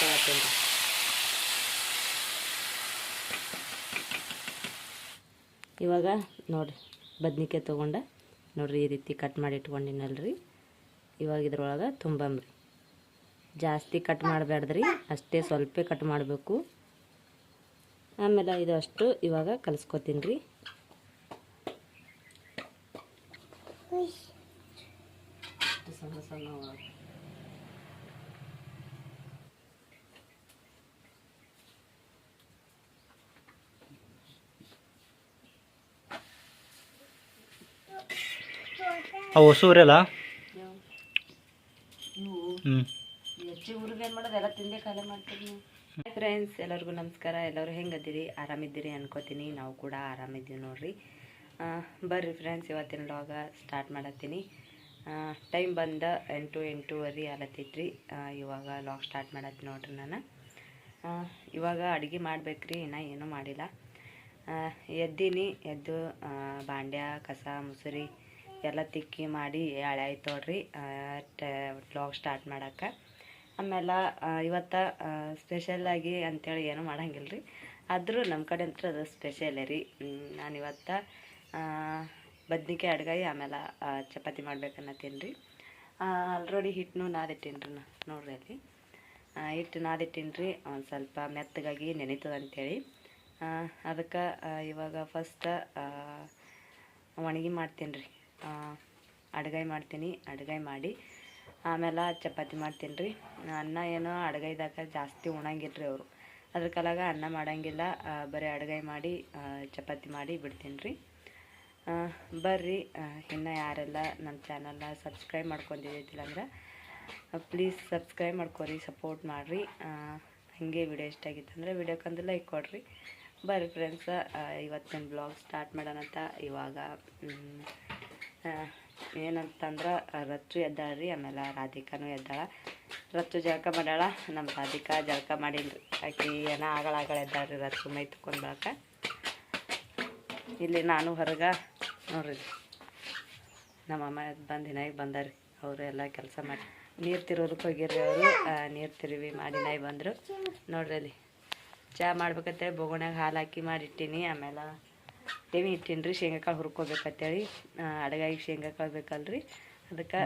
ಮಾಡ್ಕೊಳತ್ತೀನಿ. ಇವಾಗ ನೋಡಿರಿ ಬದ್ನಿಕಾಯಿ ತೊಗೊಂಡು ನೋಡಿರಿ ಈ ರೀತಿ ಕಟ್ ಮಾಡಿ ಇಟ್ಕೊಂಡಿನಲ್ರಿ. ಇವಾಗ ಇದ್ರೊಳಗೆ ತುಂಬಂಬ್ರಿ. ಜಾಸ್ತಿ ಕಟ್ ಮಾಡಬೇಡ್ದ್ರಿ, ಅಷ್ಟೇ ಸ್ವಲ್ಪ ಕಟ್ ಮಾಡಬೇಕು. ಆಮೇಲೆ ಇದು ಅಷ್ಟು ಇವಾಗ ಕಲಿಸ್ಕೊತೀನಿ ರೀ. ಸಣ್ಣ ಸಣ್ಣ ಅವು ಸೂರ್ಯಲ್ಲ ಹೆಚ್ಚಿಗೆ ಹುಡುಗೇನು ಮಾಡೋದು ಎಲ್ಲ ತಿಂದೆ ಖಾಲಿ ಮಾಡ್ತೀನಿ. ಫ್ರೆಂಡ್ಸ್, ಎಲ್ಲರಿಗೂ ನಮಸ್ಕಾರ. ಎಲ್ಲರೂ ಹೆಂಗದಿರಿ? ಆರಾಮಿದ್ದೀರಿ ಅನ್ಕೋತೀನಿ. ನಾವು ಕೂಡ ಆರಾಮಿದ್ದೀವಿ ನೋಡ್ರಿ. ಬರ್ರಿ ಫ್ರೆಂಡ್ಸ್, ಇವತ್ತಿನ ವ್ಲಾಗ ಸ್ಟಾರ್ಟ್ ಮಾಡತ್ತೀನಿ. ಟೈಮ್ ಬಂದ 8:08 ಆಲತ್ತೈತ್ರಿ. ಇವಾಗ ವ್ಲಾಗ್ ಸ್ಟಾರ್ಟ್ ಮಾಡತ್ತೀನಿ ನೋಡ್ರಿ. ನಾನು ಇವಾಗ ಅಡುಗೆ ಮಾಡ್ಬೇಕ್ರಿ, ಇನ್ನೂ ಏನೂ ಮಾಡಿಲ್ಲ. ಎದ್ದು ಬಾಂಡ್ಯ ಕಸ ಮುಸುರಿ ಎಲ್ಲ ತಿಕ್ಕಿ ಮಾಡಿ ಹಳೆ ಆಯ್ತು ನೋಡ್ರಿ ವ್ಲಾಗ್ ಸ್ಟಾರ್ಟ್ ಮಾಡೋಕ್ಕೆ. ಆಮೇಲೆ ಇವತ್ತು ಸ್ಪೆಷಲಾಗಿ ಅಂಥೇಳಿ ಏನೂ ಮಾಡಂಗಿಲ್ಲ ರೀ. ಆದರೂ ನಮ್ಮ ಕಡೆ ಅಂತ ಅದು ಸ್ಪೆಷಲೇ ರೀ. ನಾನಿವತ್ತು ಬದ್ನಿಕಾಯಿ ಅಡ್ಗಾಯಿ ಆಮೇಲೆ ಚಪಾತಿ ಮಾಡ್ಬೇಕನ್ನತ್ತೀನಿ ರೀ. ಆಲ್ರೆಡಿ ಹಿಟ್ಟನ್ನು ನಾದಿಟ್ಟೀನಿ ರೀ. ನೋಡ್ರಿ ಅಲ್ಲಿ ಹಿಟ್ಟು ನಾದಿಟ್ಟೀನಿ ರೀ. ಒಂದು ಸ್ವಲ್ಪ ಮೆತ್ತಗಾಗಿ ನೆನೀತದೆ ಅಂಥೇಳಿ ಅದಕ್ಕೆ ಇವಾಗ ಫಸ್ಟ್ ಒಣಗಿ ಮಾಡ್ತೀನಿ ರೀ. ಅಡ್ಗಾಯಿ ಮಾಡ್ತೀನಿ. ಅಡ್ಗಾಯಿ ಮಾಡಿ ಆಮೇಲೆ ಚಪಾತಿ ಮಾಡ್ತೀನಿ ರೀ. ಅನ್ನ ಏನೋ ಅಡ್ಗಾಯ್ದಾಗ ಜಾಸ್ತಿ ಉಣಂಗಿಲ್ಲ ರೀ ಅವರು. ಅದ್ರ ಕಾಲಾಗ ಅನ್ನ ಮಾಡಂಗಿಲ್ಲ, ಬರೀ ಅಡ್ಗಾಯಿ ಮಾಡಿ ಚಪಾತಿ ಮಾಡಿ ಬಿಡ್ತೀನಿ ರೀ. ಬರ್ರಿ, ಇನ್ನು ಯಾರೆಲ್ಲ ನನ್ನ ಚಾನಲ್ನ ಸಬ್ಸ್ಕ್ರೈಬ್ ಮಾಡ್ಕೊಂಡಿದ್ದಿಲ್ಲ ಅಂದ್ರೆ ಪ್ಲೀಸ್ ಸಬ್ಸ್ಕ್ರೈಬ್ ಮಾಡ್ಕೊರಿ, ಸಪೋರ್ಟ್ ಮಾಡಿರಿ. ಹಾಗೆ ವಿಡಿಯೋ ಇಷ್ಟ ಆಗಿತ್ತು ಅಂದರೆ ವಿಡಿಯೋಕ್ಕಂದು ಲೈಕ್ ಕೊಡಿರಿ. ಬರ್ರಿ ಫ್ರೆಂಡ್ಸ, ಇವತ್ತಿನ ಬ್ಲಾಗ್ ಸ್ಟಾರ್ಟ್ ಮಾಡೋಣಂತ. ಇವಾಗ ಏನಂತಂದ್ರೆ ರಚ್ಚು ಎದ್ದಾಳ ರೀ, ಆಮೇಲೆ ರಾಧಿಕಾನು ಎದ್ದಾಳ. ರಚ್ಚು ಜಳಕ ಮಾಡ್ಯಾಳ, ನಮ್ಮ ರಾಧಿಕಾ ಜಳಕ ಮಾಡಿಲ್ರಿ. ಆಕೆ ಏನೋ ಆಗಳ ಎದ್ದಾಳ ರೀ ರಚ್ಚು ಮೈ ತಗೊಂಡು ಬಳಕ. ಇಲ್ಲಿ ನಾನು ಹೊರಗೆ ನೋಡ್ರಿ ನಮ್ಮ ಅಮ್ಮ ಬಂದು ನಾಯಿಗೆ ಬಂದಾರಿ. ಅವರು ಎಲ್ಲ ಕೆಲಸ ಮಾಡಿ ನೀರು ತಿರೋದಕ್ಕೆ ಹೋಗಿರ್ರಿ. ಅವರು ನೀರು ತಿರುವಿ ಮಾಡಿ ನಾಯಿ ಬಂದರು ನೋಡ್ರಿ. ಅಲ್ಲಿ ಚಹಾ ಮಾಡ್ಬೇಕಂತೇಳಿ ಬೋಗೋಣ್ಯಾಗ ಹಾಲು ಹಾಕಿ ಮಾಡಿಟ್ಟೀನಿ. ಆಮೇಲೆ ಟೇವಿ ಇಟ್ಟೀನಿ ರೀ. ಶೇಂಗಾ ಕಾಳು ಹುರ್ಕೋಬೇಕಂತೇಳಿ. ಅಡುಗೆಗೆ ಶೇಂಗಾ ಕಾಳು ಬೇಕಲ್ರಿ, ಅದಕ್ಕೆ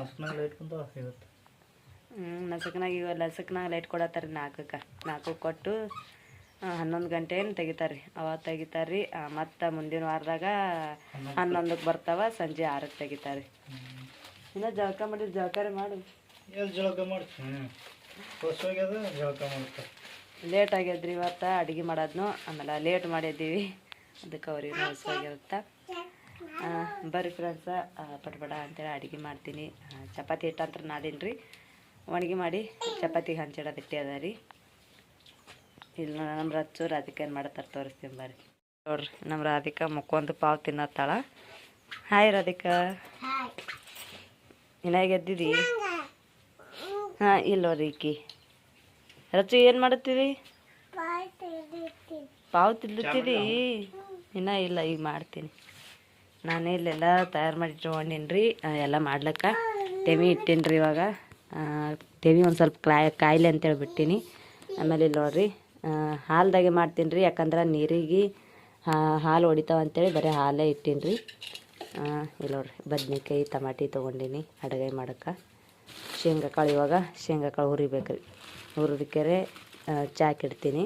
ನಸಕ್ನಾಗ ಇವಾಗ ಲಸಕ್ನಾಗ ಲೈಟ್ ಕೊಡತ್ತಾರೆ 4 ಕೊಟ್ಟು 11 ಗಂಟೆ ಏನು ತೆಗಿತಾರೆ ರೀ. ಅವಾಗ ತೆಗಿತಾರೆ ರೀ. ಮತ್ತು ಮುಂದಿನ ವಾರದಾಗ 11ಕ್ಕೆ ಬರ್ತಾವ, ಸಂಜೆ 6ಕ್ಕೆ ತೆಗಿತಾರೆ ರೀ. ಇನ್ನೂ ಜಳಕ ಮಾಡಿ ಜಳಕಾರಿ ಮಾಡು. ಜಳಕ ಮಾಡ್ತೀನಿ, ಜಳಕ ಮಾಡ್ತಾರೆ. ಲೇಟ್ ಆಗ್ಯದ್ರಿ ಇವತ್ತು ಅಡುಗೆ ಮಾಡೋದನ್ನು. ಆಮೇಲೆ ಲೇಟ್ ಮಾಡಿದ್ದೀವಿ, ಅದಕ್ಕೆ ಅವ್ರಿಗೆ ಹೊಸವಾಗಿರುತ್ತೆ. ಬರ್ರಿ ಫ್ರೆಂಡ್ಸ, ಪಟಪಟ ಅಂತೇಳಿ ಅಡುಗೆ ಮಾಡ್ತೀನಿ. ಚಪಾತಿ ಹಿಟ್ಟಂತ್ರ ನಾದಿನಿ ರೀ. ಒಣಗಿ ಮಾಡಿ ಚಪಾತಿಗೆ ಹಂಚಿಡೋದಿಟ್ಟೆ ಅದ ರೀ. ಇಲ್ಲಿ ನಮ್ಮ ರಚ್ಚು ರಾಧಿಕಾ ಏನು ಮಾಡತ್ತಾರೆ ತೋರಿಸ್ತೀನಿ ಬರ್ರಿ. ನೋಡ್ರಿ, ನಮ್ಮ ರಾಧಿಕಾ ಮುಕ್ಕೊಂದು ಪಾವು ತಿನ್ನತ್ತಾಳ. ಹಾಯ್ ರಾಧಿಕಾ, ಇನ್ನಾಗ ಎದ್ದಿದಿ? ಹಾಂ, ಇಲ್ಲೋರಿ ಈಕಿ ರಚ್ಚು ಏನು ಮಾಡುತ್ತೀವಿ? ಪಾವು ತಿನ್ನುತ್ತೀವಿ. ಇನ್ನೂ ಇಲ್ಲ, ಈಗ ಮಾಡ್ತೀನಿ. ನಾನು ಇಲ್ಲೆಲ್ಲ ತಯಾರು ಮಾಡಿ ಇಟ್ಕೊಂಡಿನಿ ರೀ. ಎಲ್ಲ ಮಾಡ್ಲಿಕ್ಕೆ ತೆವಿ ಇಟ್ಟೀನಿ ರೀ. ಇವಾಗ ತೆವಿ ಒಂದು ಸ್ವಲ್ಪ ಕಾಯಿಲೆ ಅಂತೇಳಿ ಬಿಟ್ಟೀನಿ. ಆಮೇಲೆ ಇಲ್ಲಿ ನೋಡ್ರಿ ಹಾಲ್ದಾಗೆ ಮಾಡ್ತೀನಿ ರೀ. ಯಾಕಂದ್ರೆ ನೀರಿಗೆ ಹಾಲು ಹೊಡಿತಾವ ಅಂತೇಳಿ ಬರೀ ಹಾಲೇ ಇಟ್ಟೀನಿ ರೀ. ಇಲ್ಲಿ ನೋಡ್ರಿ ಬದ್ನಿಕಾಯಿ ಟಮಾಟಿ ತೊಗೊಂಡಿನಿ ಅಡುಗೆ ಮಾಡೋಕ್ಕೆ. ಶೇಂಗಾ ಕಾಳು ಇವಾಗ ಶೇಂಗಾ ಕಾಳು ಹುರಿಬೇಕು ರೀ. ಹುರಿದಕ್ಕೆ ಚಾಕ್ ಇಡ್ತೀನಿ.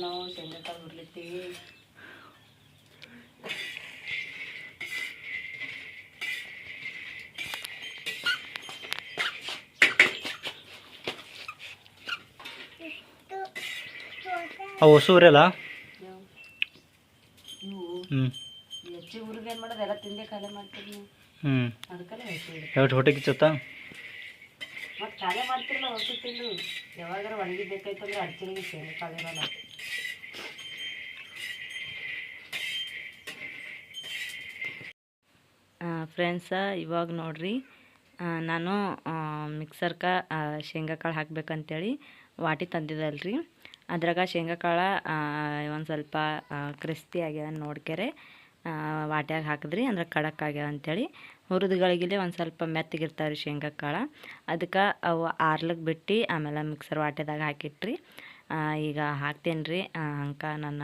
ನಾವು ಶೇಂಗಾ ಕಾಳು ಹುರ್ಲಿತ್ತೀವಿ. ಅವು ಸೂರ್ಯಲ್ಲ ಹೆಚ್ಚಿಗೆ ಹುಡುಗೇನು ಮಾಡೋದು ಎಲ್ಲ ತಿಂದೆ ಖಾಲಿ ಮಾಡ್ತೀನಿ. ಅದಕ್ಕಲ್ಲ ಎಷ್ಟು ಹೊಟ್ಟೆ ಕಿಚ್ಚತ್ತ ಮತ್ತು ಖಾಲಿ ಮಾಡ್ತಿರಲ್ಲ ಹೊಸ ತಿಂದು. ಯಾವಾಗಾರ ಒಣಗಿ ಬೇಕಾಯ್ತಂದ್ರೆ ಅಡ್ಚಿನಿಗೆ ಶೇಂಗಾ ಕಾಳಿರಲ್ಲ. ಫ್ರೆಂಡ್ಸ, ಇವಾಗ ನೋಡ್ರಿ ನಾನು ಮಿಕ್ಸರ್ಗೆ ಶೇಂಗಾ ಕಾಳು ಹಾಕ್ಬೇಕಂತೇಳಿ ವಾಟಿ ತಂದಿದ್ದಲ್ರಿ. ಅದ್ರಾಗ ಶೇಂಗಾ ಕಾಳು ಒಂದು ಸ್ವಲ್ಪ ಕ್ರಿಸ್ಪಿ ಆಗ್ಯದ ನೋಡ್ಕೆರೆ ವಾಟ್ಯಾಗ ಹಾಕಿದ್ರಿ ಅಂದ್ರೆ ಖಡಕ್ ಆಗ್ಯಾವ ಅಂಥೇಳಿ. ಹುರಿದ್ಗಳಿಗಿಲೆ ಒಂದು ಸ್ವಲ್ಪ ಮೆತ್ತಗಿರ್ತಾವೆ ರೀ ಶೇಂಗಾ ಕಾಳು. ಅದಕ್ಕೆ ಅವು ಆರ್ಲಕ್ಕೆ ಬಿಟ್ಟು ಆಮೇಲೆ ಮಿಕ್ಸರ್ ವಾಟ್ಯದಾಗ ಹಾಕಿಟ್ರಿ. ಈಗ ಹಾಕ್ತೇನೆ ರೀ. ಅಂಕ ನನ್ನ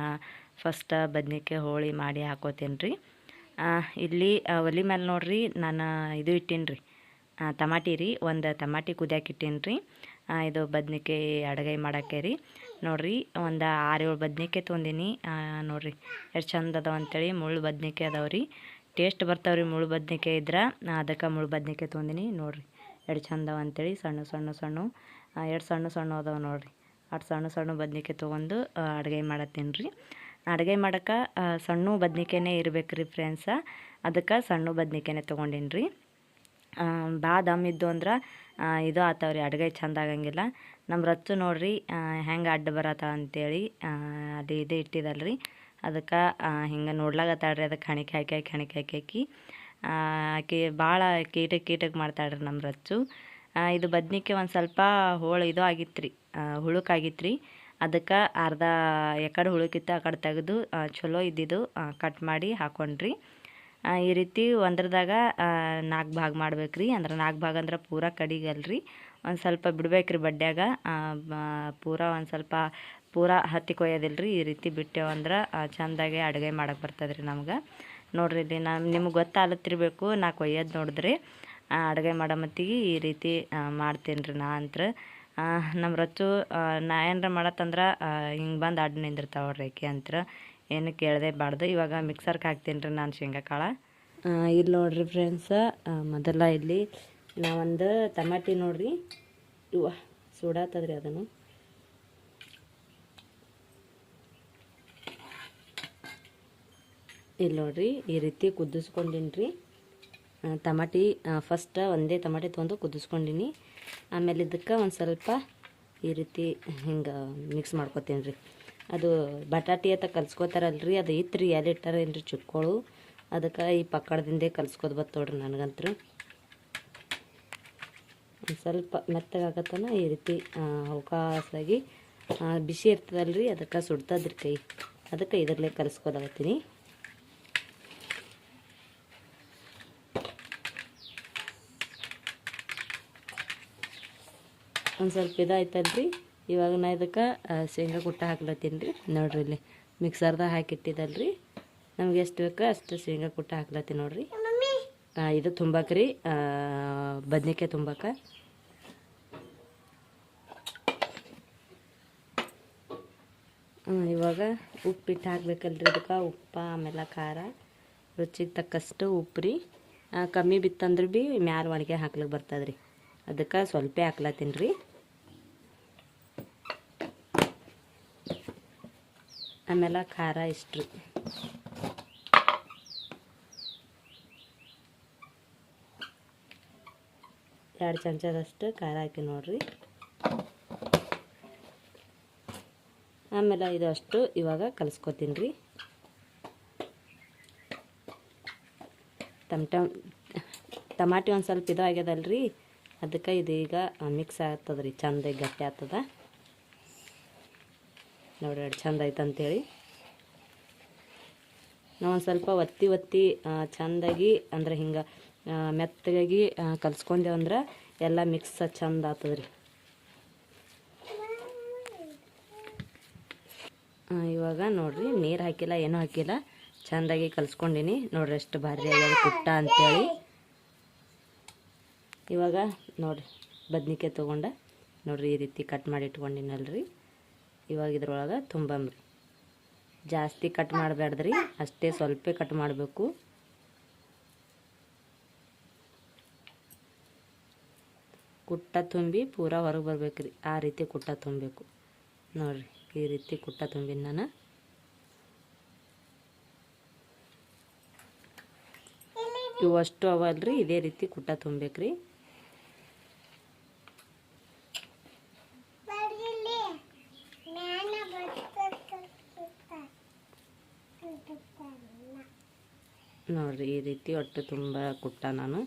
ಫಸ್ಟ್ ಬದ್ನಿಕಾಯಿ ಹೋಳಿ ಮಾಡಿ ಹಾಕೋತೇನೆ ರೀ. ಇಲ್ಲಿ ಒಲೆ ಮೇಲೆ ನೋಡ್ರಿ ನಾನು ಇದು ಇಟ್ಟೀನಿ ರೀ, ಟಮಾಟಿ ರೀ. ಒಂದು ಟಮಾಟಿ ಕುದಿಯಾಕೆ ಇಟ್ಟೀನಿ ರೀ. ಇದು ಬದ್ನಿಕಾಯಿ ಅಡುಗೆ ಮಾಡೋಕ್ಕೆ ರೀ. ನೋಡಿರಿ ಒಂದು 6-7 ಬದ್ನಿಕಾಯಿ ತೊಗೊಂಡಿನಿ. ನೋಡಿರಿ ಎಷ್ಟು ಚಂದ ಅದಾವ ಅಂಥೇಳಿ. ಮುಳ್ಳು ಬದ್ನಿಕಾಯಿ ಅದಾವೆ ರೀ, ಟೇಸ್ಟ್ ಬರ್ತಾವೆ ರೀ ಮುಳ್ಳು ಬದ್ನಿಕಾಯಿ ಇದ್ರೆ. ಅದಕ್ಕೆ ಮುಳ್ಳು ಬದ್ನಿಕಾಯಿ ತೊಗೊಂಡಿನಿ. ನೋಡಿರಿ ಎರಡು ಚಂದ ಅವ ಅಂಥೇಳಿ. ಸಣ್ಣ ಸಣ್ಣ ಸಣ್ಣ ಎರಡು ಸಣ್ಣ ಸಣ್ಣ ಅದಾವೆ ನೋಡಿರಿ. ಅಷ್ಟು ಸಣ್ಣ ಸಣ್ಣ ಬದ್ನಿಕಾಯಿ ತೊಗೊಂಡು ಅಡುಗೆ ಮಾಡತ್ತೀನಿ ರೀ. ಅಡುಗೆ ಮಾಡೋಕೆ ಸಣ್ಣ ಬದ್ನಿಕಾಯಿನೇ ಇರ್ಬೇಕು ರೀ ಫ್ರೆಂಡ್ಸ. ಅದಕ್ಕೆ ಸಣ್ಣ ಬದ್ನಿಕಾಯಿನೇ ತೊಗೊಂಡಿನಿ ರೀ. ಭಾಳ ದಮ್ ಇದ್ದು ಅಂದ್ರೆ ಇದು ಆತಾವ್ರಿ, ಅಡುಗೆ ಚಂದ ಆಗಂಗಿಲ್ಲ. ನಮ್ಮ ರಚ್ಚು ನೋಡ್ರಿ ಹೆಂಗೆ ಅಡ್ಡ ಬರತ್ತಾಳ ಅಂತೇಳಿ ಅದು ಇದು ಇಟ್ಟಿದಲ್ರಿ. ಅದಕ್ಕೆ ಹಿಂಗೆ ನೋಡ್ಲಾಗತ್ತಾಳ್ರಿ. ಅದಕ್ಕೆ ಹಣಿಕೆ ಹಾಕಿ ಆಕೆ ಭಾಳ ಕೀಟಕ್ಕೆ ಮಾಡ್ತಾಳ್ರಿ ನಮ್ಮ ರಚ್ಚು. ಇದು ಬದ್ನಿಕಾಯಿ ಒಂದು ಸ್ವಲ್ಪ ಹೋಳು ಇದು ಆಗಿತ್ತು ರೀ, ಹುಳುಕಾಗಿತ್ತು ರೀ. ಅದಕ್ಕೆ ಅರ್ಧ ಎಕಡೆ ಹುಳುಕಿತ್ತು ಆ ಕಡೆ ತೆಗೆದು ಚಲೋ ಇದ್ದಿದ್ದು ಕಟ್ ಮಾಡಿ ಹಾಕೊಂಡ್ರಿ. ಈ ರೀತಿ ಒಂದ್ರದಾಗ 4 ಭಾಗ ಮಾಡ್ಬೇಕು ರೀ. ಅಂದ್ರೆ 4 ಭಾಗ ಅಂದ್ರೆ ಪೂರ ಕಡಿಗಲ್ರಿ, ಒಂದು ಸ್ವಲ್ಪ ಬಿಡ್ಬೇಕು ರೀ ಬಡ್ಡ್ಯಾಗ. ಪೂರ ಒಂದು ಸ್ವಲ್ಪ ಪೂರ ಹತ್ತಿ ಕೊಯ್ಯೋದಿಲ್ಲ ರೀ. ಈ ರೀತಿ ಬಿಟ್ಟೆವಂದ್ರೆ ಚೆಂದಾಗೆ ಅಡುಗೆ ಮಾಡೋಕೆ ಬರ್ತದೆ ರೀ ನಮ್ಗೆ. ನೋಡ್ರಿ ಇಲ್ಲಿ ನಿಮ್ಗೆ ಗೊತ್ತಾಗತ್ತಿರ್ಬೇಕು ನಾ ಕೊಯ್ಯೋದು ನೋಡಿದ್ರೆ. ಅಡುಗೆ ಮಾಡೋ ಮತ್ತಿಗೆ ಈ ರೀತಿ ಮಾಡ್ತೀನಿ ರೀ ನಾ ಅಂತ್ರ. ನಮ್ಮ ರಚ್ಚು ನಾ ಏನಾರ ಮಾಡತ್ತಂದ್ರೆ ಹಿಂಗೆ ಬಂದು ಅಡ್ಡ ನಿಂದಿರ್ತಾವೆ ರೇಖೆ ಅಂತ. ಏನು ಕೇಳದೆ ಬಾರ್ದು. ಇವಾಗ ಮಿಕ್ಸರ್ಗೆ ಹಾಕ್ತೀನಿ ರೀ ನಾನು ಶೇಂಗಾ ಕಾಳು. ಇಲ್ಲಿ ನೋಡಿರಿ ಫ್ರೆಂಡ್ಸ, ಮೊದಲ ಇಲ್ಲಿ ನಾವೊಂದು ಟಮಾಟಿ ನೋಡಿರಿ, ಇವ ಸುಡಾತದ್ರಿ ಅದನ್ನು. ಇಲ್ಲಿ ನೋಡಿರಿ ಈ ರೀತಿ ಕುದಿಸ್ಕೊಂಡಿನಿ ರೀ ಟಮಾಟಿ. ಫಸ್ಟ್ ಒಂದೇ ಟಮಾಟಿ ತೊಗೊಂಡು ಕುದಿಸ್ಕೊಂಡಿನಿ. ಆಮೇಲೆ ಇದಕ್ಕೆ ಒಂದು ಸ್ವಲ್ಪ ಈ ರೀತಿ ಹಿಂಗೆ ಮಿಕ್ಸ್ ಮಾಡ್ಕೊತೀನಿ ರೀ. ಅದು ಬಟಾಟಿ ಅಂತ ಕಲ್ಸ್ಕೊತಾರಲ್ರಿ, ಅದು ಇತ್ತು ರೀ, ಎಲ್ಲಿ ಇಟ್ಟಾರ ಏನ್ರಿ ಚಿಕ್ಕಳು. ಅದಕ್ಕೆ ಈ ಪಕ್ಕಡದಿಂದೇ ಕಲ್ಸ್ಕೊದು ಬರ್ತೋಡ್ರಿ ನನಗಂತೂ. ಒಂದು ಸ್ವಲ್ಪ ಮೆತ್ತಗಾಗತ್ತನ ಈ ರೀತಿ ಅವಕಾಶಾಗಿ ಬಿಸಿ ಇರ್ತದಲ್ರಿ, ಅದಕ್ಕೆ ಸುಡ್ತದ್ರಿ ಕೈ. ಅದಕ್ಕೆ ಇದರಲ್ಲೇ ಕಲಿಸ್ಕೊಲಾಗತ್ತೀನಿ. ಒಂದು ಸ್ವಲ್ಪ ಇದಾಯ್ತಲ್ರಿ. ಇವಾಗ ನಾ ಇದಕ್ಕೆ ಶೇಂಗಾ ಕುಟ್ಟ ಹಾಕ್ಲತ್ತೀನಿ ರೀ. ನೋಡ್ರಿ ಇಲ್ಲಿ ಮಿಕ್ಸರ್ದಾಗ ಹಾಕಿಟ್ಟಿದ್ದಲ್ರಿ, ನಮ್ಗೆ ಎಷ್ಟು ಬೇಕೋ ಅಷ್ಟು ಶೇಂಗಾ ಕುಟ್ಟ ಹಾಕ್ಲತ್ತೀನಿ ನೋಡ್ರಿ. ಇದು ತುಂಬಾಕ್ರಿ ಬದ್ನಿಕಾಯಿ ತುಂಬಾಕ. ಇವಾಗ ಉಪ್ಪಿಟ್ಟು ಹಾಕ್ಬೇಕಲ್ರಿ ಇದಕ್ಕೆ. ಉಪ್ಪು ಆಮೇಲೆ ಖಾರ ರುಚಿಗೆ ತಕ್ಕಷ್ಟು ಉಪ್ಪು ರೀ. ಕಮ್ಮಿ ಬಿತ್ತಂದ್ರೆ ಭೀ ಮ್ಯಾಲ ಒಣಗೆ ಹಾಕ್ಲಿಕ್ಕೆ ಬರ್ತದ್ರಿ. ಅದಕ್ಕೆ ಸ್ವಲ್ಪ ಹಾಕ್ಲತ್ತೀನಿ ರೀ. ಆಮೇಲೆ ಖಾರ ಇಷ್ಟು ರೀ. ಎರಡು ಚಮಚದಷ್ಟು ಖಾರ ಹಾಕಿ ನೋಡ್ರಿ. ಆಮೇಲೆ ಇದು ಅಷ್ಟು ಇವಾಗ ಕಲಿಸ್ಕೊತೀನಿ ರೀ. ಟಮಾಟಿ ಒಂದು ಸ್ವಲ್ಪ ಇದು ಆಗ್ಯದಲ್ರಿ, ಅದಕ್ಕೆ ಇದು ಈಗ ಮಿಕ್ಸ್ ಆಗ್ತದೆ ರೀ, ಚಂದ ಗಟ್ಟಿ ಆಗ್ತದ ನೋಡ್ರಿ. ಎರಡು ಚಂದ ಐತೆ ಅಂತೇಳಿ ನಾವು ಒಂದು ಸ್ವಲ್ಪ ಒತ್ತಿ ಚಂದಾಗಿ ಅಂದ್ರೆ ಹಿಂಗೆ ಮೆತ್ತಗಾಗಿ ಕಲ್ಸ್ಕೊಂಡೇವು ಅಂದ್ರೆ ಎಲ್ಲ ಮಿಕ್ಸ್ ಚಂದ ಆಗ್ತದೆ ರೀ. ಇವಾಗ ನೋಡ್ರಿ ನೀರು ಹಾಕಿಲ್ಲ, ಏನೂ ಹಾಕಿಲ್ಲ, ಚಂದಾಗಿ ಕಲ್ಸ್ಕೊಂಡಿನಿ ನೋಡ್ರಿ. ಎಷ್ಟು ಭಾರಿ ಆಗ್ಯದ ಕುಟ್ಟ ಅಂತೇಳಿ. ಇವಾಗ ನೋಡ್ರಿ ಬದ್ನಿಕಾಯಿ ತೊಗೊಂಡೆ ನೋಡ್ರಿ, ಈ ರೀತಿ ಕಟ್ ಮಾಡಿ ಇಟ್ಕೊಂಡಿನಲ್ರಿ. ಇವಾಗ ಇದ್ರೊಳಗೆ ತುಂಬಂಬ್ರಿ. ಜಾಸ್ತಿ ಕಟ್ ಮಾಡಬೇಡ್ದ್ರಿ, ಅಷ್ಟೇ ಸ್ವಲ್ಪ ಕಟ್ ಮಾಡಬೇಕು. ಕುಟ್ಟ ತುಂಬಿ ಪೂರ ಹೊರಗೆ ಬರ್ಬೇಕ್ರಿ, ಆ ರೀತಿ ಕುಟ್ಟ ತುಂಬಬೇಕು ನೋಡ್ರಿ. ಈ ರೀತಿ ಕುಟ್ಟ ತುಂಬಿನ ನಾನು. ಇವು ಅಷ್ಟು ಅವಲ್ರಿ, ಇದೇ ರೀತಿ ಕುಟ್ಟ ತುಂಬಬೇಕ್ರಿ. ನೋಡ್ರಿ ಈ ರೀತಿ ಒಟ್ಟು ತುಂಬ ಕುಟ್ಟ ನಾನು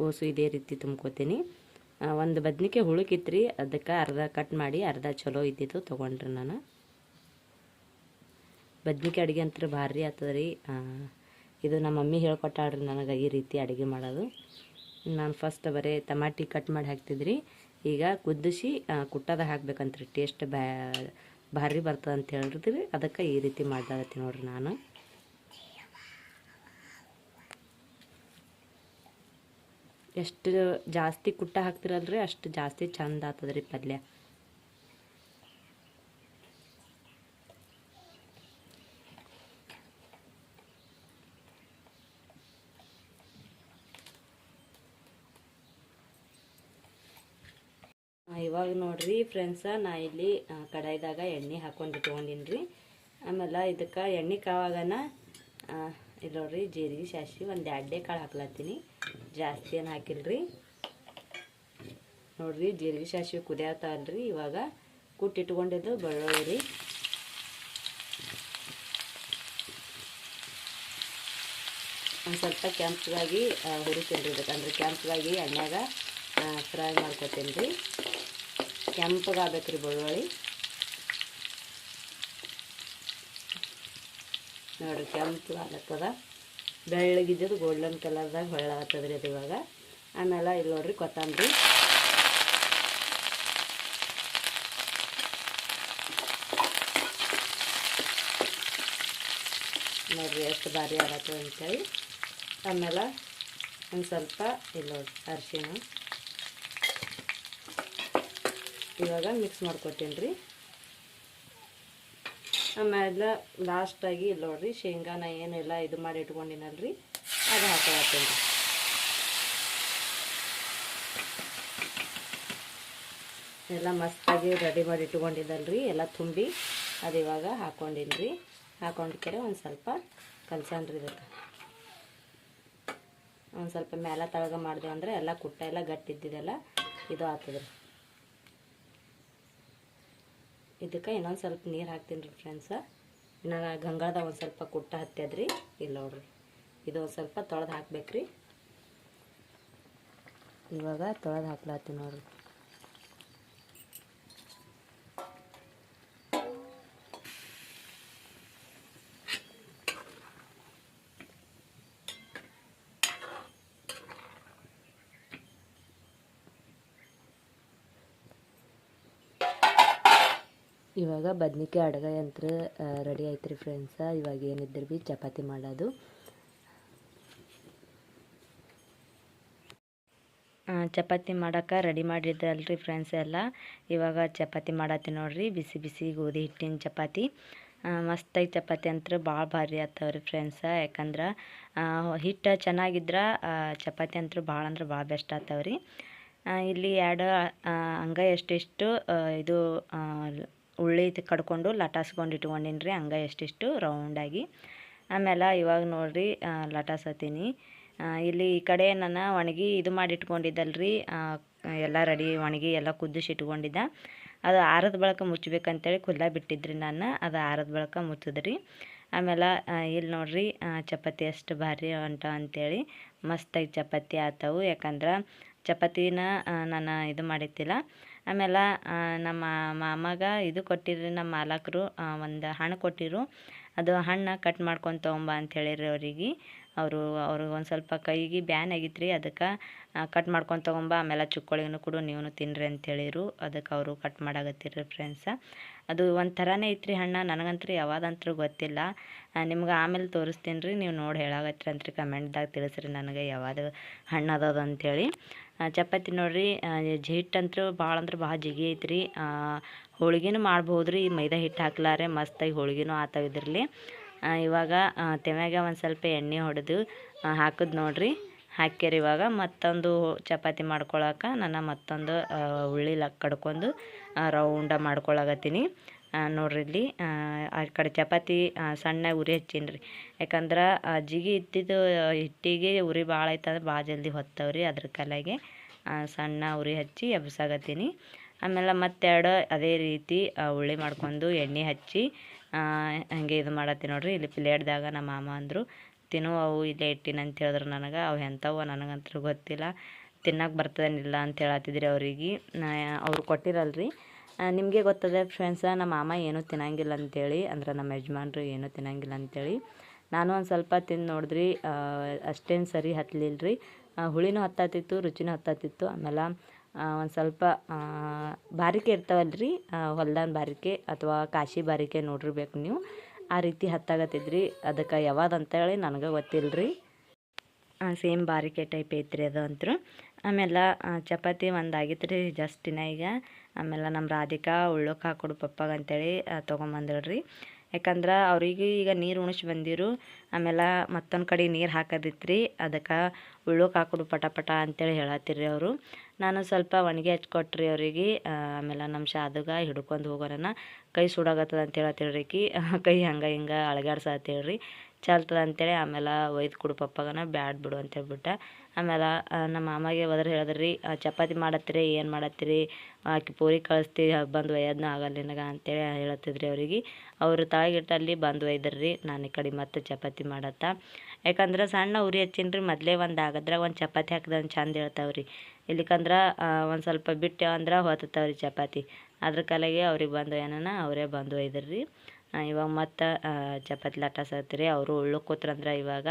ಓಸು ಇದೇ ರೀತಿ ತುಂಬ್ಕೋತೀನಿ. ಒಂದು ಬದ್ನಿಕಾಯಿ ಹುಳುಕಿತ್ರಿ, ಅದಕ್ಕೆ ಅರ್ಧ ಕಟ್ ಮಾಡಿ ಅರ್ಧ ಚಲೋ ಇದ್ದಿದ್ದು ತೊಗೊಂಡ್ರಿ ನಾನು. ಬದ್ನಿಕಾಯಿ ಅಡುಗೆ ಅಂತ ಭಾರಿ ಆಗ್ತದೆ ರೀ. ಇದು ನಮ್ಮ ಮಮ್ಮಿ ಹೇಳ್ಕೊಟ್ಟಾಳ್ರಿ ನನಗೆ ಈ ರೀತಿ ಅಡುಗೆ ಮಾಡೋದು. ನಾನು ಫಸ್ಟ್ ಬರೀ ಟಮಾಟಿ ಕಟ್ ಮಾಡಿ ಹಾಕ್ತಿದ್ರಿ, ಈಗ ಕುದಿಸಿ ಕುಟ್ಟದ ಹಾಕ್ಬೇಕಂತ್ರಿ, ಟೇಸ್ಟ್ ಭಾರಿ ಬರ್ತದೆ ಅಂತ ಹೇಳಿದ್ರಿ, ಅದಕ್ಕೆ ಈ ರೀತಿ ಮಾಡ್ದಾಗತ್ತಿ ನೋಡ್ರಿ. ನಾನು ಎಷ್ಟು ಜಾಸ್ತಿ ಕುಟ್ಟ ಹಾಕ್ತಿರಲ್ರಿ ಅಷ್ಟು ಜಾಸ್ತಿ ಚಂದ ಆಗ್ತದ್ರಿ ಪಲ್ಯ. ಇವಾಗ ನೋಡ್ರಿ ಫ್ರೆಂಡ್ಸ, ನಾ ಇಲ್ಲಿ ಕಡಾಯಿದಾಗ ಎಣ್ಣೆ ಹಾಕೊಂಡು ಇಟ್ಕೊಂಡಿನಿ ರೀ. ಆಮೇಲೆ ಇದಕ್ಕೆ ಎಣ್ಣೆ ಕಾವಾಗನ ಇಲ್ಲಿ ನೋಡ್ರಿ ಜೀರಿಗೆ ಸಾಸಿವೆ ಒಂದು 2 ಕಾಳು ಹಾಕ್ಲತ್ತೀನಿ, ಜಾಸ್ತಿ ಏನು ಹಾಕಿಲ್ರಿ. ನೋಡ್ರಿ ಜೀರಿಗೆ ಸಾಸಿವೆ ಕುದಿಯತ್ತಲ್ರಿ, ಇವಾಗ ಕುಟ್ಟಿಟ್ಕೊಂಡಿದ್ದು ಬೆಳ್ಳುಳ್ಳಿ ರೀ, ಒಂದು ಸ್ವಲ್ಪ ಕೆಂಪಗಾಗಿ ಹುರಿತೀನಿ ರೀ. ಇದಕ್ಕಂದ್ರೆ ಕೆಂಪಗಾಗಿ ಎಣ್ಣೆಗ ಫ್ರೈ ಮಾಡ್ಕೊತೀನಿ ರೀ. ಕೆಂಪಗಾಗಬೇಕು ರೀ ಬೆಳ್ಳುಳ್ಳಿ. ನೋಡಿರಿ ಕೆಂಪು ಆಗ್ಲತ್ತದ, ಬೆಳ್ಳಗಿದ್ದು ಗೋಲ್ಡನ್ ಕಲರ್ದಾಗ ಹೊಳ್ಳಾಗತ್ತದ ರೀ ಅದು ಇವಾಗ. ಆಮೇಲೆ ಇಲ್ಲಿ ನೋಡ್ರಿ ಕೊತ್ತಂಬರಿ, ನೋಡ್ರಿ ಎಷ್ಟು ಭಾರಿ ಆಗತ್ತದ ಅಂತೇಳಿ. ಆಮೇಲೆ ಒಂದು ಸ್ವಲ್ಪ ಇಲ್ಲಿ ನೋಡ್ರಿ ಅರಿಶಿಣ ಇವಾಗ ಮಿಕ್ಸ್ ಮಾಡ್ಕೊತೀನಿ ರೀ. ಆಮೇಲೆ ಲಾಸ್ಟಾಗಿ ಇಲ್ಲಿ ನೋಡ್ರಿ ಶೇಂಗಾನ ಏನೆಲ್ಲ ಇದು ಮಾಡಿ ಇಟ್ಕೊಂಡಿನಲ್ರಿ ಅದು ಹಾಕೊಳತ್ತೀನಿ ರೀ. ಎಲ್ಲ ಮಸ್ತಾಗಿ ರೆಡಿ ಮಾಡಿ ಇಟ್ಕೊಂಡಿದ್ದಲ್ರಿ, ಎಲ್ಲ ತುಂಬಿ ಅದು ಇವಾಗ ಹಾಕ್ಕೊಂಡಿನಿ ರೀ. ಹಾಕೊಂಡ್ಕೆರೆ ಒಂದು ಸ್ವಲ್ಪ ಕಲ್ಸನ್ರಿ. ಇದಕ್ಕೆ ಒಂದು ಸ್ವಲ್ಪ ಮೇಲೆ ತಳಗ ಮಾಡಿದೆ ಅಂದರೆ ಎಲ್ಲ ಕುಟ್ಟ ಎಲ್ಲ ಗಟ್ಟಿದ್ದಿದೆಲ್ಲ ಇದು ಆಗ್ತದ್ರಿ. ಇದಕ್ಕೆ ಇನ್ನೊಂದು ಸ್ವಲ್ಪ ನೀರು ಹಾಕ್ತೀನಿ ರೀ ಫ್ರೆಂಡ್ಸ. ಇನ್ನು ಗಂಗಾಳದಾಗ ಒಂದು ಸ್ವಲ್ಪ ಕುಟ್ಟ ಹತ್ತದ್ರಿ. ಇಲ್ಲ ನೋಡ್ರಿ, ಇದು ಒಂದು ಸ್ವಲ್ಪ ತೊಳೆದು ಹಾಕ್ಬೇಕ್ರಿ. ಇವಾಗ ತೊಳೆದು ಹಾಕ್ಲತ್ತೀನಿ ನೋಡ್ರಿ. ಇವಾಗ ಬದ್ನಿಕಾಯಿ ಅಡ್ಗಾಯಿ ಅಂತ ರೆಡಿ ಆಯ್ತು ರೀ ಫ್ರೆಂಡ್ಸ. ಇವಾಗ ಏನಿದ್ರು ಭೀ ಚಪಾತಿ ಮಾಡೋದು. ಚಪಾತಿ ಮಾಡೋಕೆ ರೆಡಿ ಮಾಡಿದ್ದಲ್ರಿ ಫ್ರೆಂಡ್ಸ್ ಎಲ್ಲ. ಇವಾಗ ಚಪಾತಿ ಮಾಡತ್ತೀನಿ ನೋಡ್ರಿ, ಬಿಸಿ ಬಿಸಿ ಗೋಧಿ ಹಿಟ್ಟಿನ ಚಪಾತಿ. ಮಸ್ತಾಗಿ ಚಪಾತಿ ಅಂತೂ ಭಾಳ ಭಾರಿ ಆಗ್ತಾವ್ರಿ ಫ್ರೆಂಡ್ಸ. ಯಾಕಂದ್ರೆ ಹಿಟ್ಟು ಚೆನ್ನಾಗಿದ್ರೆ ಚಪಾತಿ ಅಂತೂ ಭಾಳ ಅಂದ್ರೆ ಭಾಳ ಬೆಸ್ಟ್ ಆಗ್ತಾವ್ರಿ. ಇಲ್ಲಿ 2 ಅಂಗೈ ಎಷ್ಟಿಷ್ಟು ಇದು ಉಳ್ಳಿ ಕಡ್ಕೊಂಡು ಲಟಾಸ್ಕೊಂಡು ಇಟ್ಕೊಂಡಿನಿ ರೀ, ಅಂಗೈ ಎಷ್ಟಿಷ್ಟು ರೌಂಡಾಗಿ. ಆಮೇಲೆ ಇವಾಗ ನೋಡ್ರಿ ಲಟಾಸತ್ತೀನಿ. ಇಲ್ಲಿ ಈ ಕಡೆ ನಾನು ಒಣಗಿ ಇದು ಮಾಡಿ ಇಟ್ಕೊಂಡಿದ್ದಲ್ರಿ, ಎಲ್ಲ ರೆಡಿ ಒಣಗಿ ಎಲ್ಲ ಕುದಿಸಿ ಇಟ್ಕೊಂಡಿದ್ದ. ಅದು ಆರದ ಬಳಿಕ ಮುಚ್ಚಬೇಕಂತೇಳಿ ಖುಲ್ಲ ಬಿಟ್ಟಿದ್ರಿ ನಾನು, ಅದು ಆರದ ಬಳಿಕ ಮುಚ್ಚಿದ್ರಿ. ಆಮೇಲೆ ಇಲ್ಲಿ ನೋಡ್ರಿ ಚಪಾತಿ ಎಷ್ಟು ಭಾರಿ ಹೊಂಟ ಅಂತೇಳಿ ಮಸ್ತಾಗಿ ಚಪಾತಿ ಆತವು. ಯಾಕಂದ್ರೆ ಚಪಾತಿನ ನಾನು ಇದು ಮಾಡಿತ್ತಿಲ್ಲ. ಆಮೇಲೆ ನಮ್ಮ ಮಾಮಗೆ ಇದು ಕೊಟ್ಟಿರಿ, ನಮ್ಮ ಮಾಲಕರು ಒಂದು ಹಣ್ಣು ಕೊಟ್ಟಿರು. ಅದು ಹಣ್ಣು ಕಟ್ ಮಾಡ್ಕೊಂಡು ತೊಗೊಂಬ ಅಂತ ಹೇಳಿರಿ ಅವರಿಗೆ. ಅವ್ರಿಗೆ ಒಂದು ಸ್ವಲ್ಪ ಕೈಗೆ ಬ್ಯಾನ್ ಆಗಿತ್ತು ರೀ, ಅದಕ್ಕೆ ಕಟ್ ಮಾಡ್ಕೊಂಡು ತೊಗೊಂಬ, ಆಮೇಲೆ ಚುಕ್ಕೋಳಿಗೂ ಕೂಡ ನೀವು ತಿನ್ನಿರಿ ಅಂತ ಹೇಳಿರು. ಅದಕ್ಕೆ ಅವರು ಕಟ್ ಮಾಡಾಕತ್ತಿರ್ರಿ ಫ್ರೆಂಡ್ಸ. ಅದು ಒಂದು ಥರನೇ ಐತ್ರಿ ಹಣ್ಣು, ನನಗಂತೂ ಯಾವಾದಂತೂ ಗೊತ್ತಿಲ್ಲ. ನಿಮ್ಗೆ ಆಮೇಲೆ ತೋರಿಸ್ತೀನಿ ರೀ, ನೀವು ನೋಡಿ ಹೇಳಾಕತ್ರಿ ಅಂತ್ರಿ ಕಮೆಂಟ್ದಾಗ ತಿಳಿಸ್ರಿ ನನಗೆ ಯಾವುದು ಹಣ್ಣು ಅದಾದ ಅಂಥೇಳಿ. ಚಪಾತಿ ನೋಡ್ರಿ ಹಿಟ್ಟಂತೂ ಭಾಳ ಅಂದ್ರೆ ಭಾಳ ಜಿಗಿ ಐತ್ರಿ. ಹೋಳಿಗೆನೂ ಮಾಡ್ಬೋದು ರೀ ಮೈದಾ ಹಿಟ್ಟು ಹಾಕ್ಲಾರೆ, ಮಸ್ತಾಗಿ ಹೋಳಿಗೆನೂ ಆತಾವಿದ್ರಲ್ಲಿ. ಇವಾಗ ತೆಮ್ಯಾಗ ಒಂದು ಸ್ವಲ್ಪ ಎಣ್ಣೆ ಹೊಡೆದು ಹಾಕಿದ್ ನೋಡ್ರಿ. ಹಾಕ್ಯಾರ ಇವಾಗ ಮತ್ತೊಂದು ಚಪಾತಿ ಮಾಡ್ಕೊಳಕ್ಕೆ ನಾನು ಮತ್ತೊಂದು ಉಳ್ಳಿ ಕಡ್ಕೊಂಡು ರೌಂಡ ಮಾಡ್ಕೊಳಕತ್ತೀನಿ ನೋಡ್ರಿ. ಇಲ್ಲಿ ಆ ಕಡೆ ಚಪಾತಿ ಸಣ್ಣ ಉರಿ ಹಚ್ಚೀನಿ ರೀ, ಯಾಕಂದ್ರೆ ಜಿಗಿ ಇದ್ದಿದ್ದು ಹಿಟ್ಟಿಗೆ ಉರಿ ಭಾಳ ಐತಂದ್ರೆ ಭಾಳ ಜಲ್ದಿ ಹೊತ್ತವ್ರಿ, ಅದ್ರ ಕಲೆಗೆ ಸಣ್ಣ ಉರಿ ಹಚ್ಚಿ ಎಬ್ಸಾಕತ್ತೀನಿ. ಆಮೇಲೆ ಮತ್ತೆರಡು ಅದೇ ರೀತಿ ಉಳ್ಳಿ ಮಾಡ್ಕೊಂಡು ಎಣ್ಣೆ ಹಚ್ಚಿ ಹಾಗೆ ಇದು ಮಾಡತ್ತೀನಿ ನೋಡ್ರಿ. ಇಲ್ಲಿ ಪ್ಲೇಟ್ದಾಗ ನಮ್ಮ ಮಾಮ ಅಂದರು ತಿನ್ನು ಅವು ಇಲ್ಲೇ ಇಟ್ಟಿನ ಅಂತ ಹೇಳಿದ್ರು ನನಗೆ. ಅವು ಎಂಥವು ನನಗಂತೂ ಗೊತ್ತಿಲ್ಲ, ತಿನ್ನಕ್ಕೆ ಬರ್ತದೇನಿಲ್ಲ ಅಂತ ಹೇಳತ್ತಿದ್ರಿ ಅವ್ರಿಗೆ. ಅವ್ರು ಕೊಟ್ಟಿರಲ್ರಿ. ನಿಮಗೆ ಗೊತ್ತದೆ ಫ್ರೆಂಡ್ಸ, ನಮ್ಮ ಮಾಮ ಏನೂ ತಿನ್ನಂಗಿಲ್ಲ ಅಂಥೇಳಿ, ಅಂದ್ರೆ ನಮ್ಮ ಯಜಮಾನ್ರು ಏನೂ ತಿನ್ನಂಗಿಲ್ಲ ಅಂಥೇಳಿ. ನಾನು ಒಂದು ಸ್ವಲ್ಪ ತಿಂದು ನೋಡಿದ್ರಿ, ಅಷ್ಟೇನು ಸರಿ ಹತ್ತಲಿಲ್ಲ ರೀ. ಹುಳಿನೂ ಹತ್ತತ್ತಿತ್ತು, ರುಚಿನೂ ಹತ್ತತ್ತಿತ್ತು. ಆಮೇಲೆ ಒಂದು ಸ್ವಲ್ಪ ಬಾರಿಕೆ ಇರ್ತಾವಲ್ಲ ರೀ, ಹೊಲ್ದಾನ ಬಾರಿಕೆ ಅಥವಾ ಕಾಶಿ ಬಾರಿಕೆ ನೋಡಿರ್ಬೇಕು ನೀವು, ಆ ರೀತಿ ಹತ್ತಾಗತ್ತಿದ್ರಿ. ಅದಕ್ಕೆ ಯಾವ್ದು ಅಂತೇಳಿ ನನಗೆ ಗೊತ್ತಿಲ್ಲ ರೀ. ಸೇಮ್ ಬಾರಿಕೆ ಟೈಪ್ ಐತ್ರಿ ಅದು ಅಂತೂ. ಆಮೇಲೆ ಚಪಾತಿ ಒಂದು ಆಗಿತ್ತು ರೀ ಜಸ್ಟ್ ಈಗ. ಆಮೇಲೆ ನಮ್ಮ ರಾಧಿಕಾ ಉಳ್ಳೋಕೆ ಹಾಕೊಡು ಪಪ್ಪಾಗ ಅಂತೇಳಿ ತೊಗೊಂಬಂದಳ್ರಿ. ಯಾಕಂದ್ರೆ ಅವ್ರಿಗೆ ಈಗ ನೀರು ಉಣಿಸಿ ಬಂದಿರು. ಆಮೇಲೆ ಮತ್ತೊಂದು ಕಡೆ ನೀರು ಹಾಕೋದಿತ್ತು ರೀ, ಅದಕ್ಕೆ ಉಳ್ಳೋಕೆ ಹಾಕೊಡು ಪಟ ಪಟ ಅಂತೇಳಿ ಹೇಳತ್ತಿರಿ ಅವರು. ನಾನು ಸ್ವಲ್ಪ ಒಣಗಿ ಹಚ್ಕೊಟ್ರಿ ಅವರಿಗೆ. ಆಮೇಲೆ ನಮ್ಮ ಶಾದುಗ ಹಿಡ್ಕೊಂಡು ಹೋಗೋರನ ಕೈ ಸುಡಾಗತ್ತದ ಅಂತ ಹೇಳತ್ತಿಳ್ರಿಕಿ, ಕೈ ಹಂಗೆ ಹಿಂಗೆ ಅಳಗಾಡ್ಸತ್ತೇಳ್ರಿ, ಚಲ್ತದ ಅಂತೇಳಿ. ಆಮೇಲೆ ಒಯ್ದು ಕೊಡು ಪಪ್ಪಾಗನ, ಬ್ಯಾಡ್ ಬಿಡು ಅಂತ ಹೇಳ್ಬಿಟ್ಟು. ಆಮೇಲೆ ನಮ್ಮ ಮಾಮಗೆ ಹೋದ್ರೆ ಹೇಳಿದ್ರಿ, ಚಪಾತಿ ಮಾಡತ್ತೀರಿ, ಏನು ಮಾಡತ್ತೀರಿ, ಆಕೆ ಪೂರಿ ಕಳಿಸ್ತಿ ಬಂದು ಒಯ್ಯೋದನ್ನ ಆಗಲ್ಲ ನಿನಗೆ ಅಂತೇಳಿ ಹೇಳತ್ತಿದ್ರಿ ಅವ್ರಿಗೆ. ಅವರು ತಾಯಿಗಿಟ್ಟಲ್ಲಿ ಬಂದು ಒಯ್ದ್ರಿ. ನಾನು ಈ ಕಡೆ ಮತ್ತೆ ಚಪಾತಿ ಮಾಡತ್ತ. ಯಾಕಂದ್ರೆ ಸಣ್ಣ ಉರಿ ಹಚ್ಚಿನ್ರಿ, ಮೊದಲೇ ಒಂದು ಆಗದ್ರಾಗ ಒಂದು ಚಪಾತಿ ಹಾಕಿದ್ರೆ ಚಂದ ಹೇಳ್ತಾವ್ರಿ. ಇಲ್ಲಿಕಂದ್ರೆ ಒಂದು ಸ್ವಲ್ಪ ಬಿಟ್ಟು ಅಂದ್ರೆ ಹೊತ್ತತಾವ್ರಿ ಚಪಾತಿ. ಅದ್ರ ಕಾಲಾಗೆ ಅವ್ರಿಗೆ ಬಂದು ಏನಾನ ಅವರೇ ಬಂದು ಒಯ್ದ್ರಿ. ಇವಾಗ ಮತ್ತು ಚಪಾತಿ ಲಟ್ಟಾಸತ್ತೀರಿ. ಅವರು ಉಳ್ಳೋಕೆ ಕೂತ್ರಂದ್ರೆ ಇವಾಗ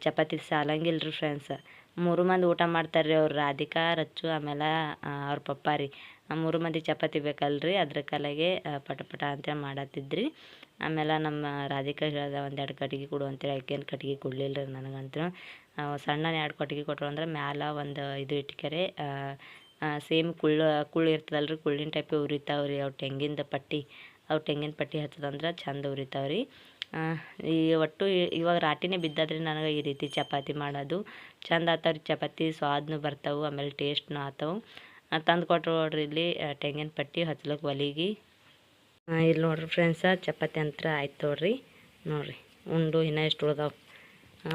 ಚಪಾತಿ ಸಾಲಂಗಿಲ್ಲ ರೀ ಫ್ರೆಂಡ್ಸ್. 3 ಮಂದಿ ಊಟ ಮಾಡ್ತಾರೆ ರೀ ಅವ್ರು, ರಾಧಿಕಾ, ರಚ್ಚು, ಆಮೇಲೆ ಅವ್ರ ಪಪ್ಪ ರೀ. 3 ಮಂದಿ ಚಪಾತಿ ಬೇಕಲ್ರಿ, ಅದ್ರ ಕಾಲಾಗೆ ಪಟ ಪಟ ಅಂತೇಳಿ ಮಾಡತ್ತಿದ್ರಿ. ಆಮೇಲೆ ನಮ್ಮ ರಾಧಿಕಾ ಹೇಳ್ದೆ 1-2 ಕಟ್ಗೆ ಕೊಡು ಅಂತೇಳಿ. ಆಕೇನು ಕಟ್ಗೆ ಕೊಡಲಿಲ್ಲ ರೀ ನನಗಂತೂ. ಸಣ್ಣ 2 ಕಟ್ಗೆ ಕೊಟ್ಟರು ಅಂದ್ರೆ ಮ್ಯಾಲೆ ಒಂದು ಇದು ಇಟ್ಕೆರೆ ಸೇಮ್ ಕುಳ್ಳು ಇರ್ತದಲ್ಲ ರೀ, ಕುಳ್ಳಿನ ಟೈಪೇ ಉರಿತಾವ್ರಿ. ಅವು ತೆಂಗಿನ ಪಟ್ಟಿ ಹಚ್ಚದಂದ್ರೆ ಚಂದ ಉರಿತಾವ್ರಿ. ಈ ಒಟ್ಟು ಇವಾಗ ರಾಟಿನೇ ಬಿದ್ದದ್ರಿ ನನಗೆ ಈ ರೀತಿ ಚಪಾತಿ ಮಾಡೋದು. ಚಂದ ಆತಾವ್ರಿ ಚಪಾತಿ, ಸ್ವಾದ್ನೂ ಬರ್ತಾವೆ, ಆಮೇಲೆ ಟೇಸ್ಟ್ನೂ ಆತಾವೆ. ತಂದು ಕೊಟ್ಟರು ನೋಡ್ರಿ ಇಲ್ಲಿ ತೆಂಗಿನ ಪಟ್ಟಿ ಹಚ್ಲಕ್ಕೆ ಒಲಿಗೆ. ಇಲ್ಲಿ ನೋಡ್ರಿ ಫ್ರೆಂಡ್ಸ, ಚಪಾತಿ ಅಂತ ಆಯ್ತು ನೋಡ್ರಿ. ನೋಡ್ರಿ ಉಂಡು ಇನ್ನೂ ಎಷ್ಟು ಉಳ್ದಾವೆ.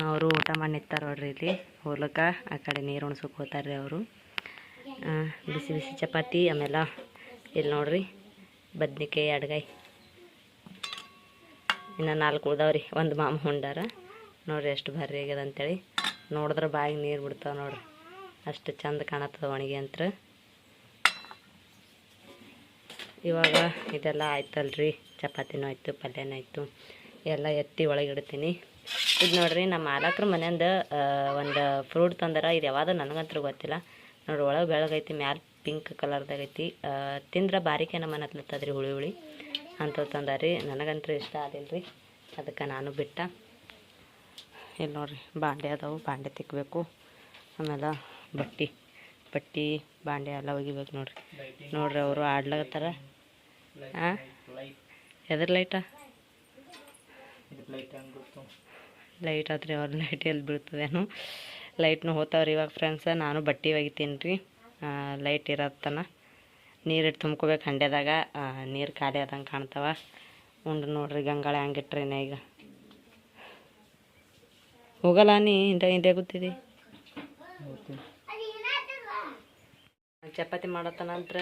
ಅವರು ಊಟ ಮಾಡಿ ನಿಂತಾರೆ ನೋಡ್ರಿ ಇಲ್ಲಿ ಹೊಲಕ್ಕೆ. ಆ ಕಡೆ ನೀರು ಉಣ್ಸೋಕೆ ಹೋಗ್ತಾರೆ ರೀ ಅವರು. ಬಿಸಿ ಬಿಸಿ ಚಪಾತಿ. ಆಮೇಲೆ ಇಲ್ಲಿ ನೋಡ್ರಿ ಬದ್ನಿಕಾಯಿ ಅಡ್ಗಾಯಿ ಇನ್ನು 4 ಉಳ್ದಾವ್ರಿ. ಒಂದು ಮಾಮ ಹೊಂಡಾರ ನೋಡ್ರಿ ಎಷ್ಟು ಭಾರಿ ಆಗ್ಯದ ಅಂತೇಳಿ. ನೋಡಿದ್ರೆ ಬಾಯಿಗೆ ನೀರು ಬಿಡ್ತಾವೆ ನೋಡ್ರಿ, ಅಷ್ಟು ಚಂದ ಕಾಣತ್ತದ ಒಣಗಿ ಅಂತ. ಇವಾಗ ಇದೆಲ್ಲ ಆಯ್ತಲ್ರಿ, ಚಪಾತಿನೂ ಆಯಿತು, ಪಲ್ಯನೂ ಆಯಿತು, ಎಲ್ಲ ಎತ್ತಿ ಒಳಗಿಡ್ತೀನಿ. ಇದು ನೋಡ್ರಿ ನಮ್ಮ ಮಾಲಕ್ರ ಮನೆಯಿಂದ ಒಂದು ಫ್ರೂಟ್ ತಂದಾರ. ಇದು ಯಾವುದು ನನಗಂತೂ ಗೊತ್ತಿಲ್ಲ ನೋಡ್ರಿ. ಒಳಗೆ ಬೆಳಗೈತಿ, ಮ್ಯಾಲೆ ಪಿಂಕ್ ಕಲರ್ದಾಗೈತಿ. ತಿಂದ್ರೆ ಬಾರಿಕೆ ನಮ್ಮನೆ ಹತ್ಲತ್ತದ್ರಿ, ಹುಳಿ ಅಂಥವು ತಂದಾರಿ. ನನಗಂತೂ ಇಷ್ಟ ಆಗಿಲ್ಲ ರೀ, ಅದಕ್ಕೆ ನಾನು ಬಿಟ್ಟ. ಇಲ್ಲಿ ನೋಡ್ರಿ ಬಾಂಡೆ ಅದಾವು, ಬಾಂಡೆ ತಿಕ್ಕಬೇಕು. ಆಮೇಲೆ ಬಟ್ಟೆ ಬಾಂಡೆ ಎಲ್ಲ ಒಗಿಬೇಕು ನೋಡ್ರಿ. ನೋಡ್ರಿ ಅವರು ಆಡ್ಲಾಗತ್ತಾರ. ಎದ್ರ ಲೈಟ ಲೈಟ್ ಆತ್ರಿ, ಅವ್ರ ಲೈಟ್ ಎಲ್ಲಿ ಬೀಳ್ತದೇನು. ಲೈಟ್ನು ಹೋಗ್ತಾವ್ರಿ ಇವಾಗ ಫ್ರೆಂಡ್ಸ. ನಾನು ಬಟ್ಟೆ ಒಗಿತೀನಿ ರೀ, ಲೈಟ್ ಇರತ್ತನ. ನೀರಿಟ್ಟು ತುಂಬ್ಕೋಬೇಕು ಹಂಡೆದಾಗ, ನೀರು ಖಾಲಿ ಆದಂಗೆ ಕಾಣ್ತಾವ. ಉಂಡು ನೋಡ್ರಿ ಗಂಗಾಳೆ ಹಂಗಿಟ್ರೇನೆ ಈಗ ಹೋಗಲ್ಲ. ನೀ ಹಿಂದೆ ಗೊತ್ತಿದೆ. ಚಪಾತಿ ಮಾಡತ್ತ ನಂತರ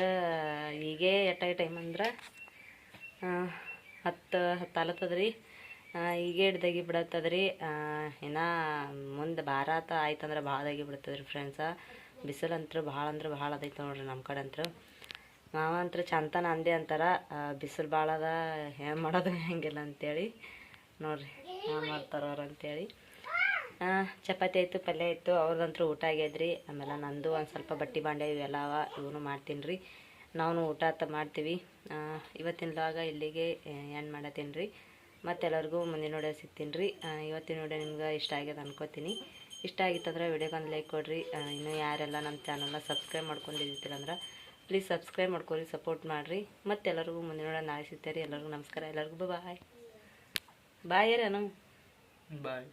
ಈಗೇ ಎಟ್ಟಾಗಿ ಟೈಮ್ ಅಂದ್ರೆ 10 ಆಲತ್ತದ್ರಿ. ಈಗೇ ಹಿಡ್ದಾಗಿ ಬಿಡತ್ತದ್ರಿ. ಇನ್ನು ಮುಂದೆ ಭಾರತ ಆಯ್ತಂದ್ರೆ ಭಾಳ ಆಗಿ ಬಿಡ್ತದ್ರಿ ಫ್ರೆಂಡ್ಸ. ಬಿಸಿಲಂತೂ ಭಾಳ ಅಂದ್ರೆ ಭಾಳ ಅದೈತೆ ನೋಡ್ರಿ ನಮ್ಮ ಕಡೆ ಅಂತೂ. ಮಾವ ಅಂತೂ ಚಂತನ ಅಂದೆ ಅಂತಾರ, ಬಿಸಿಲು ಭಾಳ ಅದ, ಏನು ಮಾಡೋದು ಹೆಂಗಿಲ್ಲ ಅಂತೇಳಿ. ನೋಡ್ರಿ ಮಾಡ್ತಾರ ಅವ್ರು ಅಂತೇಳಿ. ಚಪಾತಿ ಆಯಿತು, ಪಲ್ಯ ಆಯಿತು, ಅವ್ರದಂತೂ ಊಟ ಆಗ್ಯದ್ರಿ. ಆಮೇಲೆ ನಂದು ಒಂದು ಸ್ವಲ್ಪ ಬಟ್ಟೆ ಬಾಂಡೆ ಇವೆಲ್ಲ ಅವ, ಇವನು ಮಾಡ್ತೀನಿ ರೀ. ನಾವು ಊಟ ಮಾಡ್ತೀವಿ. ಇವತ್ತಿನ ಲಾಗ ಇಲ್ಲಿಗೆ ಏನು ಮಾಡತ್ತೀನಿ ರೀ. ಮತ್ತೆಲ್ಲರಿಗೂ ಮುಂದಿನ ವಿಡಿಯೋ ಸಿಗ್ತೀನಿ ರೀ. ಇವತ್ತಿನ ವಿಡಿಯೋ ನಿಮ್ಗೆ ಇಷ್ಟ ಆಗ್ಯದ ಅನ್ಕೋತೀನಿ. ಇಷ್ಟ ಆಗಿತ್ತಂದ್ರೆ ವಿಡಿಯೋಗೊಂದು ಲೈಕ್ ಕೊಡಿರಿ. ಇನ್ನೂ ಯಾರೆಲ್ಲ ನಮ್ಮ ಚಾನಲ್ನ ಸಬ್ಸ್ಕ್ರೈಬ್ ಮಾಡ್ಕೊಂಡಿರ್ತೀರಂದ್ರೆ ಪ್ಲೀಸ್ ಸಬ್ಸ್ಕ್ರೈಬ್ ಮಾಡ್ಕೊರಿ, ಸಪೋರ್ಟ್ ಮಾಡಿರಿ. ಮತ್ತೆಲ್ಲರಿಗೂ ಮುಂದಿನ ವಿಡಿಯೋ ನಾಳೆ ಸಿಗ್ತಾರೆ. ಎಲ್ಲರಿಗೂ ನಮಸ್ಕಾರ, ಎಲ್ಲರಿಗೂ ಬಾಯ್ ಬಾಯ್. ಬಾಯ್.